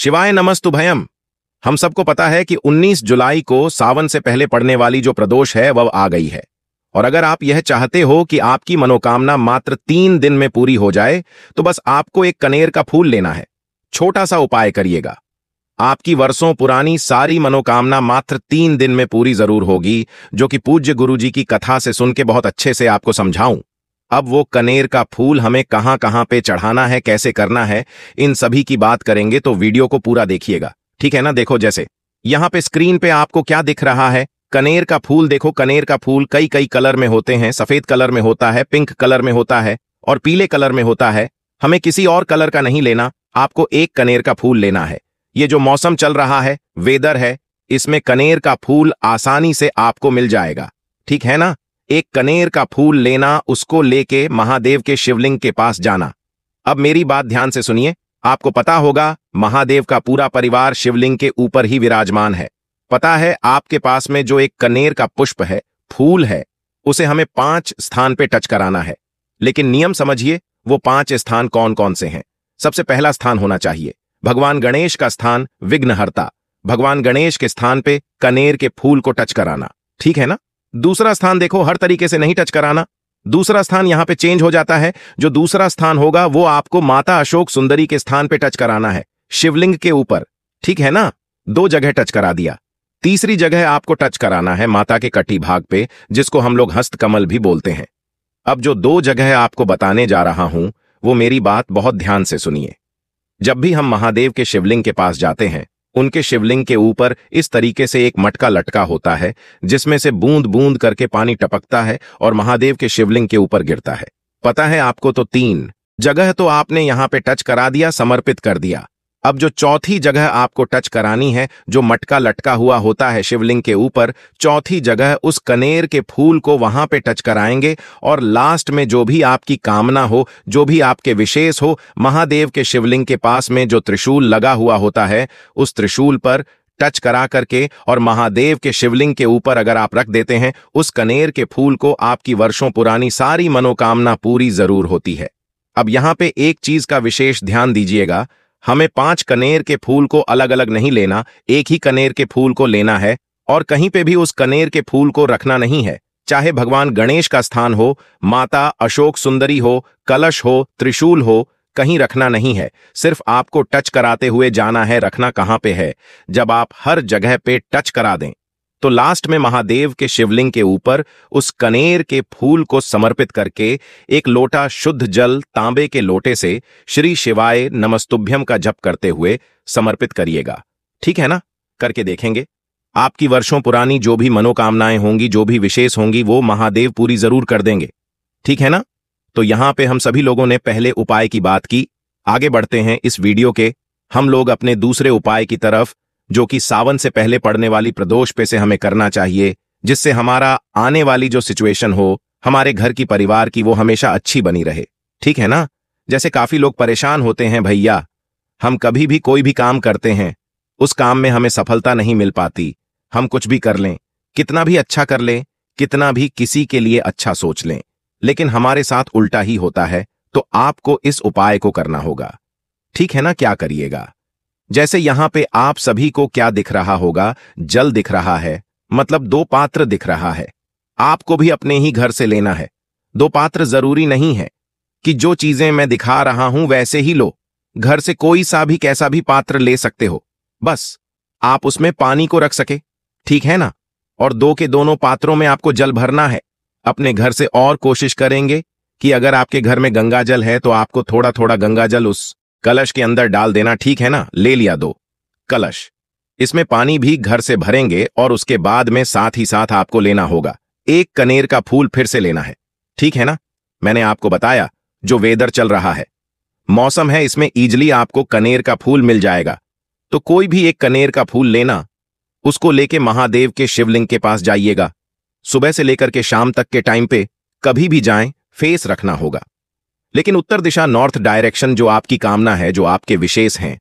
शिवाय नमस्तुभयम। हम सबको पता है कि 19 जुलाई को सावन से पहले पड़ने वाली जो प्रदोष है वह आ गई है। और अगर आप यह चाहते हो कि आपकी मनोकामना मात्र 3 दिन में पूरी हो जाए तो बस आपको एक कनेर का फूल लेना है। छोटा सा उपाय करिएगा, आपकी वर्षों पुरानी सारी मनोकामना मात्र 3 दिन में पूरी जरूर होगी, जो कि पूज्य गुरुजी की कथा से सुन के बहुत अच्छे से आपको समझाऊं। अब वो कनेर का फूल हमें कहां कहां पे चढ़ाना है, कैसे करना है, इन सभी की बात करेंगे, तो वीडियो को पूरा देखिएगा, ठीक है ना। देखो जैसे यहां पे स्क्रीन पे आपको क्या दिख रहा है, कनेर का फूल। देखो कनेर का फूल कई कई कलर में होते हैं, सफेद कलर में होता है, पिंक कलर में होता है और पीले कलर में होता है। हमें किसी और कलर का नहीं लेना, आपको एक कनेर का फूल लेना है। ये जो मौसम चल रहा है, वेदर है, इसमें कनेर का फूल आसानी से आपको मिल जाएगा, ठीक है ना। एक कनेर का फूल लेना, उसको लेके महादेव के शिवलिंग के पास जाना। अब मेरी बात ध्यान से सुनिए, आपको पता होगा महादेव का पूरा परिवार शिवलिंग के ऊपर ही विराजमान है। पता है आपके पास में जो एक कनेर का पुष्प है, फूल है, उसे हमें 5 स्थान पे टच कराना है। लेकिन नियम समझिए, वो 5 स्थान कौन कौन से हैं। सबसे पहला स्थान होना चाहिए भगवान गणेश का स्थान, विघ्नहर्ता। भगवान गणेश के स्थान पे कनेर के फूल को टच कराना, ठीक है ना। दूसरा स्थान देखो, हर तरीके से नहीं टच कराना। दूसरा स्थान यहां पे चेंज हो जाता है। जो दूसरा स्थान होगा वो आपको माता अशोक सुंदरी के स्थान पे टच कराना है, शिवलिंग के ऊपर, ठीक है ना। 2 जगह टच करा दिया। तीसरी जगह आपको टच कराना है माता के कटी भाग पे, जिसको हम लोग हस्तकमल भी बोलते हैं। अब जो 2 जगह आपको बताने जा रहा हूं, वो मेरी बात बहुत ध्यान से सुनिए। जब भी हम महादेव के शिवलिंग के पास जाते हैं, उनके शिवलिंग के ऊपर इस तरीके से एक मटका लटका होता है, जिसमें से बूंद बूंद करके पानी टपकता है और महादेव के शिवलिंग के ऊपर गिरता है। पता है आपको, तो 3 जगह तो आपने यहां पे टच करा दिया, समर्पित कर दिया। अब जो चौथी जगह आपको टच करानी है, जो मटका लटका हुआ होता है शिवलिंग के ऊपर, चौथी जगह उस कनेर के फूल को वहां पे टच कराएंगे। और लास्ट में जो भी आपकी कामना हो, जो भी आपके विशेष हो, महादेव के शिवलिंग के पास में जो त्रिशूल लगा हुआ होता है, उस त्रिशूल पर टच करा करके और महादेव के शिवलिंग के ऊपर अगर आप रख देते हैं उस कनेर के फूल को, आपकी वर्षों पुरानी सारी मनोकामना पूरी जरूर होती है। अब यहां पे एक चीज का विशेष ध्यान दीजिएगा, हमें 5 कनेर के फूल को अलग अलग नहीं लेना, एक ही कनेर के फूल को लेना है। और कहीं पे भी उस कनेर के फूल को रखना नहीं है, चाहे भगवान गणेश का स्थान हो, माता अशोक सुंदरी हो, कलश हो, त्रिशूल हो, कहीं रखना नहीं है। सिर्फ आपको टच कराते हुए जाना है। रखना कहां पे है, जब आप हर जगह पे टच करा दें तो लास्ट में महादेव के शिवलिंग के ऊपर उस कनेर के फूल को समर्पित करके एक लोटा शुद्ध जल तांबे के लोटे से श्री शिवाय नमस्तुभ्यम का जप करते हुए समर्पित करिएगा, ठीक है ना। करके देखेंगे, आपकी वर्षों पुरानी जो भी मनोकामनाएं होंगी, जो भी विशेष होंगी, वो महादेव पूरी जरूर कर देंगे, ठीक है ना। तो यहां पे हम सभी लोगों ने पहले उपाय की बात की। आगे बढ़ते हैं इस वीडियो के, हम लोग अपने दूसरे उपाय की तरफ, जो कि सावन से पहले पड़ने वाली प्रदोष पे से हमें करना चाहिए, जिससे हमारा आने वाली जो सिचुएशन हो, हमारे घर की, परिवार की, वो हमेशा अच्छी बनी रहे, ठीक है ना। जैसे काफी लोग परेशान होते हैं, भैया हम कभी भी कोई भी काम करते हैं, उस काम में हमें सफलता नहीं मिल पाती। हम कुछ भी कर लें, कितना भी अच्छा कर लें, कितना भी किसी के लिए अच्छा सोच लें, लेकिन हमारे साथ उल्टा ही होता है। तो आपको इस उपाय को करना होगा, ठीक है ना। क्या करिएगा, जैसे यहां पे आप सभी को क्या दिख रहा होगा, जल दिख रहा है, मतलब 2 पात्र दिख रहा है। आपको भी अपने ही घर से लेना है। 2 पात्र जरूरी नहीं है कि जो चीजें मैं दिखा रहा हूं वैसे ही लो। घर से कोई सा भी कैसा भी पात्र ले सकते हो, बस आप उसमें पानी को रख सके, ठीक है ना। और 2 के दोनों पात्रों में आपको जल भरना है अपने घर से। और कोशिश करेंगे कि अगर आपके घर में गंगा जल है तो आपको थोड़ा थोड़ा गंगा जल उस कलश के अंदर डाल देना, ठीक है ना। ले लिया 2 कलश, इसमें पानी भी घर से भरेंगे और उसके बाद में साथ ही साथ आपको लेना होगा एक कनेर का फूल फिर से लेना है, ठीक है ना। मैंने आपको बताया जो वेदर चल रहा है, मौसम है, इसमें इजीली आपको कनेर का फूल मिल जाएगा। तो कोई भी एक कनेर का फूल लेना, उसको लेके महादेव के शिवलिंग के पास जाइएगा। सुबह से लेकर के शाम तक के टाइम पे कभी भी जाएं, फेस रखना होगा, लेकिन उत्तर दिशा, नॉर्थ डायरेक्शन, जो आपकी कामना है, जो आपके विशेष हैं,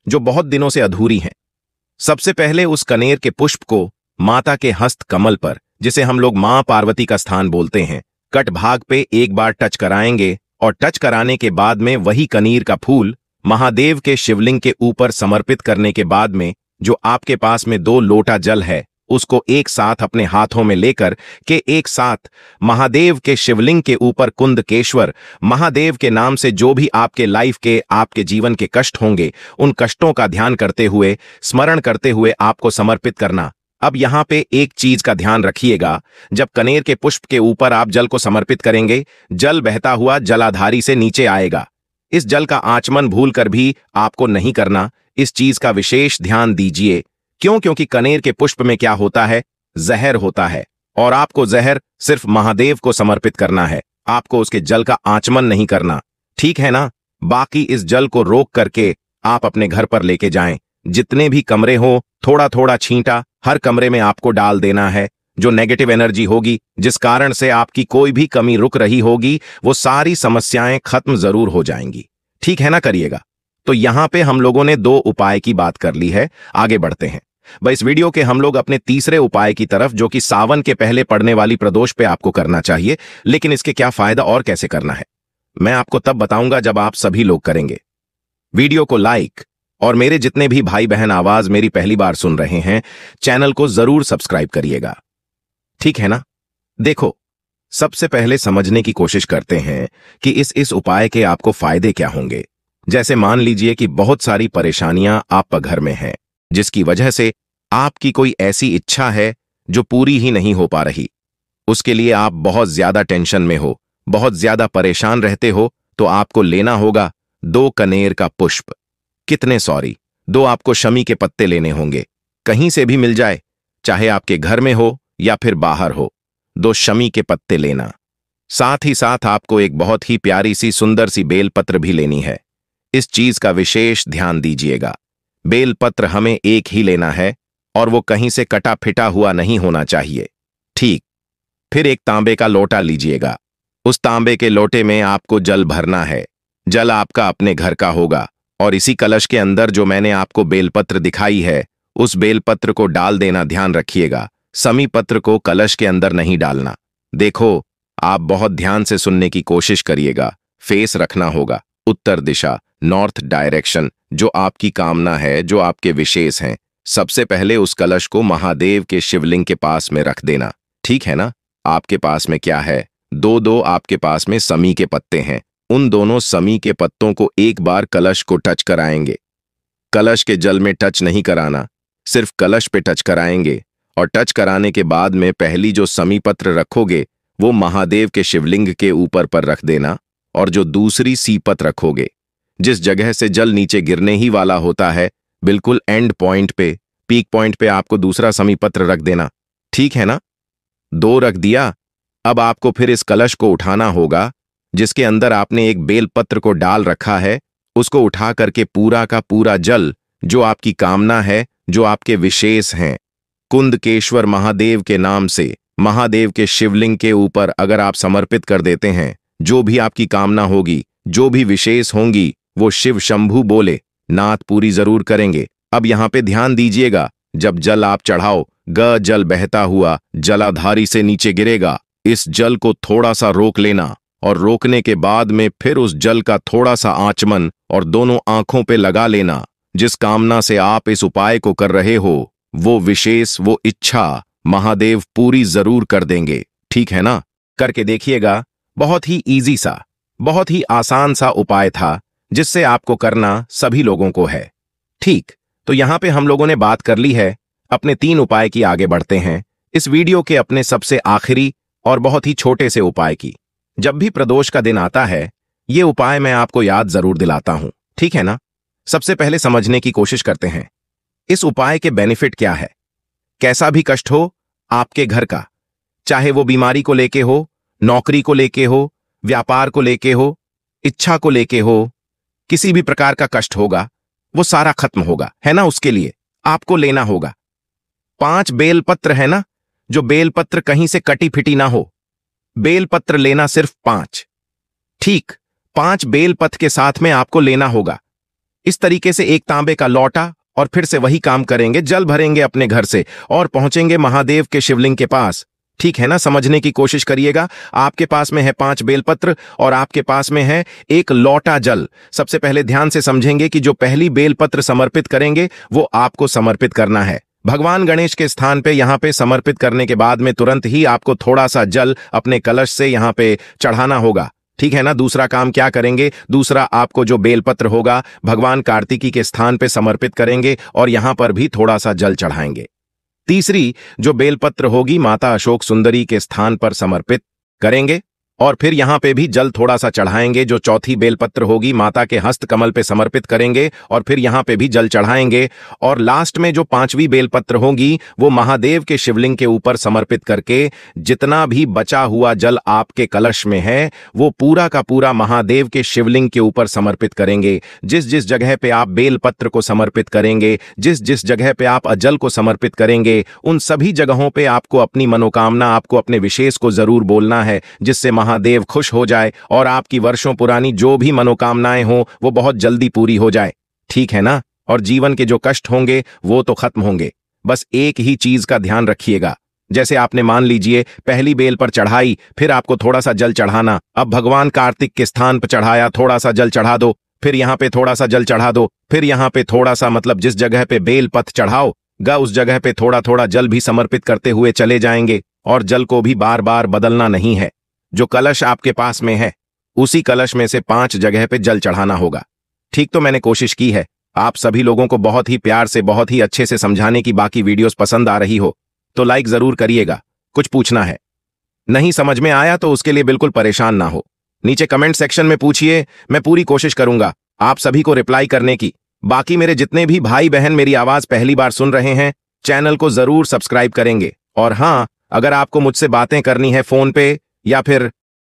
जो बहुत दिनों से अधूरी हैं। सबसे पहले उस कनेर के पुष्प को माता के हस्त कमल पर, जिसे हम लोग मां पार्वती का स्थान बोलते हैं, कट भाग पे एक बार टच कराएंगे और टच कराने के बाद में वही कनेर का फूल महादेव के शिवलिंग के ऊपर समर्पित करने के बाद में जो आपके पास में 2 लोटा जल है उसको एक साथ अपने हाथों में लेकर के एक साथ महादेव के शिवलिंग के ऊपर कुंदकेश्वर महादेव के नाम से जो भी आपके लाइफ के आपके जीवन के कष्ट होंगे उन कष्टों का ध्यान करते हुए स्मरण करते हुए आपको समर्पित करना। अब यहां पे एक चीज का ध्यान रखिएगा, जब कनेर के पुष्प के ऊपर आप जल को समर्पित करेंगे जल बहता हुआ जलाधारी से नीचे आएगा। इस जल का आचमन भूल कर भी आपको नहीं करना, इस चीज का विशेष ध्यान दीजिए। क्योंकि कनेर के पुष्प में क्या होता है, जहर होता है और आपको जहर सिर्फ महादेव को समर्पित करना है, आपको उसके जल का आचमन नहीं करना, ठीक है ना। बाकी इस जल को रोक करके आप अपने घर पर लेके जाएं, जितने भी कमरे हो थोड़ा थोड़ा छींटा हर कमरे में आपको डाल देना है। जो नेगेटिव एनर्जी होगी जिस कारण से आपकी कोई भी कमी रुक रही होगी वो सारी समस्याएं खत्म जरूर हो जाएंगी, ठीक है ना, करिएगा। तो यहां पे हम लोगों ने 2 उपाय की बात कर ली है, आगे बढ़ते हैं। इस वीडियो के हम लोग अपने तीसरे उपाय की तरफ, जो कि सावन के पहले पड़ने वाली प्रदोष पे आपको करना चाहिए, लेकिन इसके क्या फायदा और कैसे करना है मैं आपको तब बताऊंगा जब आप सभी लोग करेंगे। वीडियो को लाइक और मेरे जितने भी भाई बहन आवाज मेरी पहली बार सुन रहे हैं चैनल को जरूर सब्सक्राइब करिएगा, ठीक है ना। देखो, सबसे पहले समझने की कोशिश करते हैं कि इस उपाय के आपको फायदे क्या होंगे। जैसे मान लीजिए कि बहुत सारी परेशानियां आप घर में हैं, जिसकी वजह से आपकी कोई ऐसी इच्छा है जो पूरी ही नहीं हो पा रही, उसके लिए आप बहुत ज्यादा टेंशन में हो, बहुत ज्यादा परेशान रहते हो, तो आपको लेना होगा 2 कनेर का पुष्प। कितने 2 आपको शमी के पत्ते लेने होंगे, कहीं से भी मिल जाए, चाहे आपके घर में हो या फिर बाहर हो, 2 शमी के पत्ते लेना। साथ ही साथ आपको एक बहुत ही प्यारी सी सुंदर सी बेलपत्र भी लेनी है। इस चीज का विशेष ध्यान दीजिएगा, बेलपत्र हमें एक ही लेना है और वो कहीं से कटा फिटा हुआ नहीं होना चाहिए, ठीक। फिर एक तांबे का लोटा लीजिएगा, उस तांबे के लोटे में आपको जल भरना है। जल आपका अपने घर का होगा और इसी कलश के अंदर जो मैंने आपको बेलपत्र दिखाई है उस बेलपत्र को डाल देना। ध्यान रखिएगा, समी पत्र को कलश के अंदर नहीं डालना। देखो, आप बहुत ध्यान से सुनने की कोशिश करिएगा। फेस रखना होगा उत्तर दिशा, नॉर्थ डायरेक्शन, जो आपकी कामना है, जो आपके विशेष हैं। सबसे पहले उस कलश को महादेव के शिवलिंग के पास में रख देना, ठीक है ना। आपके पास में क्या है, 2 आपके पास में समी के पत्ते हैं। उन दोनों समी के पत्तों को एक बार कलश को टच कराएंगे। कलश के जल में टच नहीं कराना, सिर्फ कलश पे टच कराएंगे और टच कराने के बाद में पहली जो समी पत्र रखोगे वो महादेव के शिवलिंग के ऊपर पर रख देना और जो दूसरी सीपत रखोगे जिस जगह से जल नीचे गिरने ही वाला होता है, बिल्कुल एंड पॉइंट पे, पीक पॉइंट पे आपको दूसरा समीपत्र रख देना, ठीक है ना। 2 रख दिया। अब आपको फिर इस कलश को उठाना होगा जिसके अंदर आपने एक बेलपत्र को डाल रखा है, उसको उठा करके पूरा का पूरा जल जो आपकी कामना है, जो आपके विशेष हैं, कुंदकेश्वर महादेव के नाम से महादेव के शिवलिंग के ऊपर अगर आप समर्पित कर देते हैं, जो भी आपकी कामना होगी, जो भी विशेष होंगी, वो शिव शंभु बोले नाथ पूरी जरूर करेंगे। अब यहां पे ध्यान दीजिएगा, जब जल आप चढ़ाओ, जल बहता हुआ जलाधारी से नीचे गिरेगा। इस जल को थोड़ा सा रोक लेना और रोकने के बाद में फिर उस जल का थोड़ा सा आचमन और दोनों आंखों पे लगा लेना। जिस कामना से आप इस उपाय को कर रहे हो, वो विशेष, वो इच्छा महादेव पूरी जरूर कर देंगे, ठीक है ना। करके देखिएगा, बहुत ही इजी सा, बहुत ही आसान सा उपाय था जिससे आपको करना सभी लोगों को है, ठीक। तो यहां पे हम लोगों ने बात कर ली है अपने 3 उपाय की। आगे बढ़ते हैं इस वीडियो के अपने सबसे आखिरी और बहुत ही छोटे से उपाय की। जब भी प्रदोष का दिन आता है ये उपाय मैं आपको याद जरूर दिलाता हूं, ठीक है ना। सबसे पहले समझने की कोशिश करते हैं इस उपाय के बेनिफिट क्या है। कैसा भी कष्ट हो आपके घर का, चाहे वो बीमारी को लेके हो, नौकरी को लेके हो, व्यापार को लेके हो, इच्छा को लेके हो, किसी भी प्रकार का कष्ट होगा वो सारा खत्म होगा, है ना। उसके लिए आपको लेना होगा 5 बेलपत्र, है ना, जो बेलपत्र कहीं से कटी फिटी ना हो। बेलपत्र लेना सिर्फ 5, ठीक। 5 बेलपत्र के साथ में आपको लेना होगा इस तरीके से एक तांबे का लौटा और फिर से वही काम करेंगे, जल भरेंगे अपने घर से और पहुंचेंगे महादेव के शिवलिंग के पास। ठीक है ना? समझने की कोशिश करिएगा। आपके पास में है 5 बेलपत्र और आपके पास में है एक लोटा जल। सबसे पहले ध्यान से समझेंगे कि जो पहली बेलपत्र समर्पित करेंगे वो आपको समर्पित करना है भगवान गणेश के स्थान पे। यहां पे समर्पित करने के बाद में तुरंत ही आपको थोड़ा सा जल अपने कलश से यहां पे चढ़ाना होगा। ठीक है ना? दूसरा काम क्या करेंगे? दूसरा, आपको जो बेलपत्र होगा भगवान कार्तिकी के स्थान पे समर्पित करेंगे और यहां पर भी थोड़ा सा जल चढ़ाएंगे। तीसरी जो बेलपत्र होगी माता अशोक सुंदरी के स्थान पर समर्पित करेंगे और फिर यहां पे भी जल थोड़ा सा चढ़ाएंगे। जो चौथी बेलपत्र होगी माता के हस्त कमल पे समर्पित करेंगे और फिर यहां पे भी जल चढ़ाएंगे। और लास्ट में जो 5वीं बेलपत्र होगी वो महादेव के शिवलिंग के ऊपर समर्पित करके जितना भी बचा हुआ जल आपके कलश में है वो पूरा का पूरा महादेव के शिवलिंग के ऊपर समर्पित करेंगे। जिस जिस जगह पे आप बेलपत्र को समर्पित करेंगे, जिस जिस जगह पे आप अजल को समर्पित करेंगे, उन सभी जगहों पे आपको अपनी मनोकामना, आपको अपने विशेष को जरूर बोलना है, जिससे महादेव खुश हो जाए और आपकी वर्षों पुरानी जो भी मनोकामनाएं हो वो बहुत जल्दी पूरी हो जाए। ठीक है ना? और जीवन के जो कष्ट होंगे वो तो खत्म होंगे। बस एक ही चीज का ध्यान रखिएगा। जैसे आपने मान लीजिए पहली बेल पर चढ़ाई, फिर आपको थोड़ा सा जल चढ़ाना। अब भगवान कार्तिक के स्थान पर चढ़ाया, थोड़ा सा जल चढ़ा दो, फिर यहां पे थोड़ा सा जल चढ़ा दो, फिर यहां पे थोड़ा सा, मतलब जिस जगह पे बेल पत्र चढ़ाओ गा उस जगह पे थोड़ा थोड़ा जल भी समर्पित करते हुए चले जाएंगे। और जल को भी बार बार बदलना नहीं है। जो कलश आपके पास में है उसी कलश में से 5 जगह पे जल चढ़ाना होगा। ठीक, तो मैंने कोशिश की है आप सभी लोगों को बहुत ही प्यार से, बहुत ही अच्छे से समझाने की। बाकी वीडियोस पसंद आ रही हो तो लाइक जरूर करिएगा। कुछ पूछना है, नहीं समझ में आया तो उसके लिए बिल्कुल परेशान ना हो, नीचे कमेंट सेक्शन में पूछिए। मैं पूरी कोशिश करूंगा आप सभी को रिप्लाई करने की। बाकी मेरे जितने भी भाई बहन मेरी आवाज पहली बार सुन रहे हैं, चैनल को जरूर सब्सक्राइब करेंगे। और हाँ, अगर आपको मुझसे बातें करनी है फोन पे या फिर